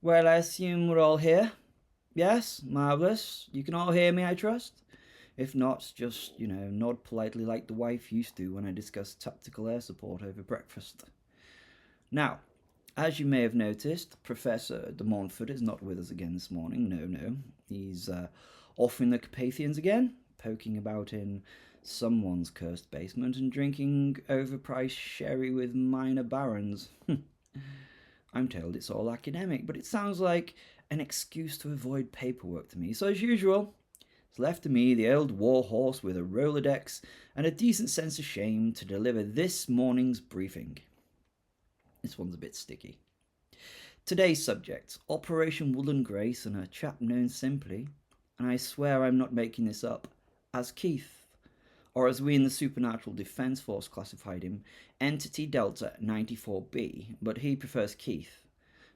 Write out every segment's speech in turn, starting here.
Well, I assume we're all here. Yes, marvellous. You can all hear me, I trust. If not, just, nod politely like the wife used to when I discuss tactical air support over breakfast. Now, as you may have noticed, Professor de Montfort is not with us again this morning. No, no. He's off in the Carpathians again, poking about in someone's cursed basement and drinking overpriced sherry with minor barons. I'm told it's all academic, but it sounds like an excuse to avoid paperwork to me. So, as usual, it's left to me, the old war horse with a Rolodex and a decent sense of shame, to deliver this morning's briefing. This one's a bit sticky. Today's subject, Operation Woolen Grace, and a chap known simply, and I swear I'm not making this up, as Keith, or as we in the Supernatural Defense Force classified him, Entity Delta 94B, but he prefers Keith.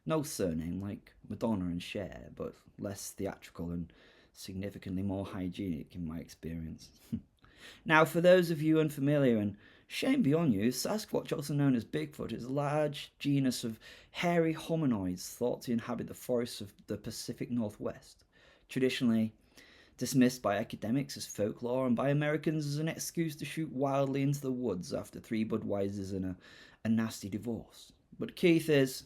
No surname like Madonna and Cher, but less theatrical and significantly more hygienic in my experience. Now, for those of you unfamiliar, and shame be on you, Sasquatch, also known as Bigfoot, is a large genus of hairy hominoids thought to inhabit the forests of the Pacific Northwest. Traditionally dismissed by academics as folklore and by Americans as an excuse to shoot wildly into the woods after 3 Budweisers and a nasty divorce. But Keith is,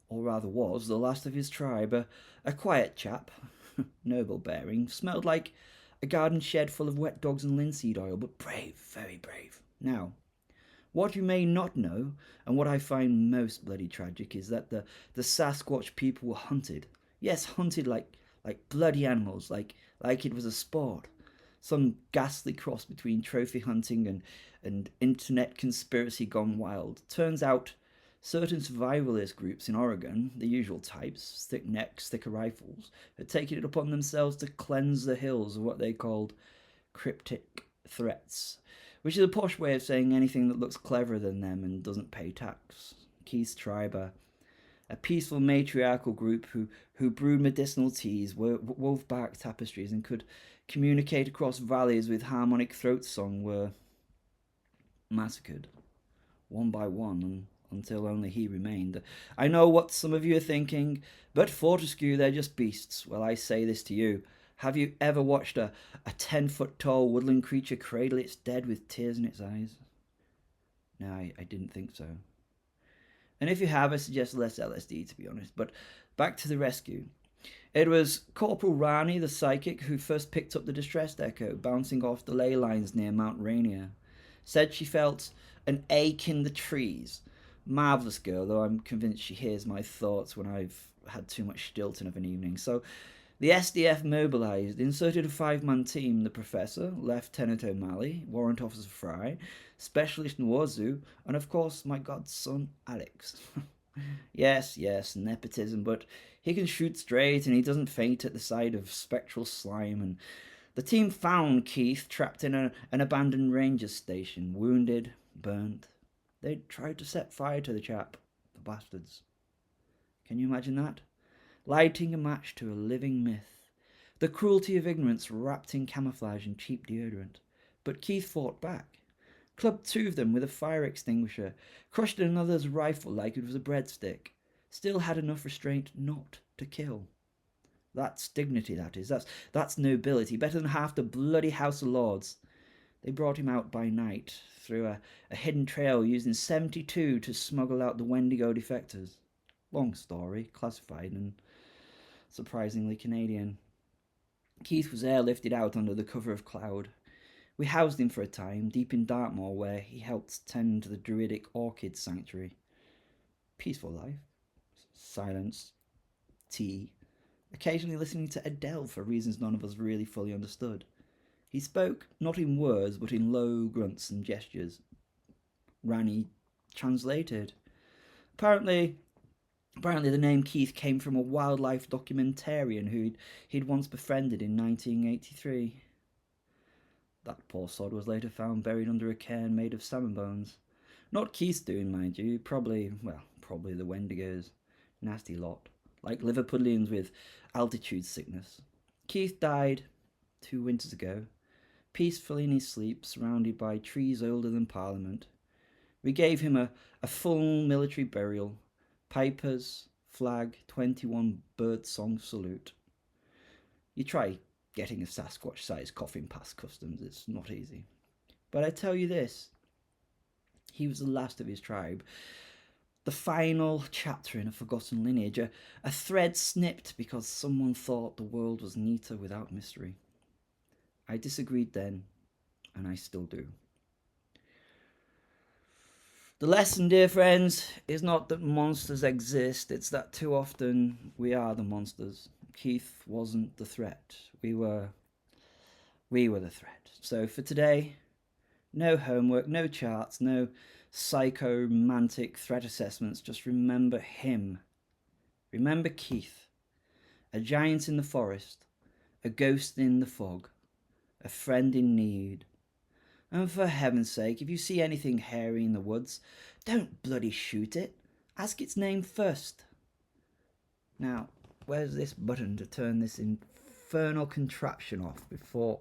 or rather was, the last of his tribe, a quiet chap, noble bearing, smelled like a garden shed full of wet dogs and linseed oil, but brave, very brave. Now, what you may not know, and what I find most bloody tragic, is that the Sasquatch people were hunted. Yes, hunted like bloody animals, like it was a sport. Some ghastly cross between trophy hunting and internet conspiracy gone wild. Turns out certain survivalist groups in Oregon, the usual types, thick necks, thicker rifles, had taken it upon themselves to cleanse the hills of what they called cryptic threats, which is a posh way of saying anything that looks cleverer than them and doesn't pay tax. Keith's tribe, a peaceful matriarchal group who brewed medicinal teas, wove bark tapestries, and could communicate across valleys with harmonic throat song, were massacred, one by one, until only he remained. I know what some of you are thinking, but Fortescue, they're just beasts. Well, I say this to you. Have you ever watched a 10-foot tall woodland creature cradle its dead with tears in its eyes? No, I didn't think so. And if you have, I suggest less LSD, to be honest. But back to the rescue. It was Corporal Rani, the psychic, who first picked up the distress echo bouncing off the ley lines near Mount Rainier. Said she felt an ache in the trees. Marvellous girl, though I'm convinced she hears my thoughts when I've had too much Stilton of an evening. So the SDF mobilised, inserted a 5-man team: the Professor, Lieutenant O'Malley, Warrant Officer Fry, Specialist Nwozu, and of course my godson Alex. Yes, nepotism, but he can shoot straight and he doesn't faint at the sight of spectral slime. And the team found Keith trapped in an abandoned ranger station, wounded, burnt. They'd tried to set fire to the chap, the bastards. Can you imagine that? Lighting a match to a living myth. The cruelty of ignorance wrapped in camouflage and cheap deodorant. But Keith fought back, clubbed 2 of them with a fire extinguisher, crushed another's rifle like it was a breadstick, still had enough restraint not to kill. That's dignity, that is. That's nobility, better than half the bloody House of Lords. They brought him out by night, through a hidden trail used in 72 to smuggle out the Wendigo defectors. Long story, classified and surprisingly Canadian. Keith was airlifted out under the cover of cloud. We housed him for a time, deep in Dartmoor, where he helped tend the druidic orchid sanctuary. Peaceful life. Silence. Tea. Occasionally listening to Adele for reasons none of us really fully understood. He spoke, not in words, but in low grunts and gestures. Rani translated. Apparently the name Keith came from a wildlife documentarian he'd once befriended in 1983. That poor sod was later found buried under a cairn made of salmon bones. Not Keith's doing, mind you. Probably the Wendigos. Nasty lot. Like Liverpudlians with altitude sickness. Keith died 2 winters ago, peacefully in his sleep, surrounded by trees older than Parliament. We gave him a full military burial. Pipers, flag, 21 bird song salute. You try getting a Sasquatch-sized coffin past customs, it's not easy. But I tell you this, he was the last of his tribe. The final chapter in a forgotten lineage, a thread snipped because someone thought the world was neater without mystery. I disagreed then, and I still do. The lesson, dear friends, is not that monsters exist, it's that too often we are the monsters. Keith wasn't the threat. We were the threat. So for today, no homework, no charts, no psychomantic threat assessments. Just remember him. Remember Keith, a giant in the forest, a ghost in the fog, a friend in need. And for heaven's sake, if you see anything hairy in the woods, don't bloody shoot it. Ask its name first. Now, where's this button to turn this infernal contraption off before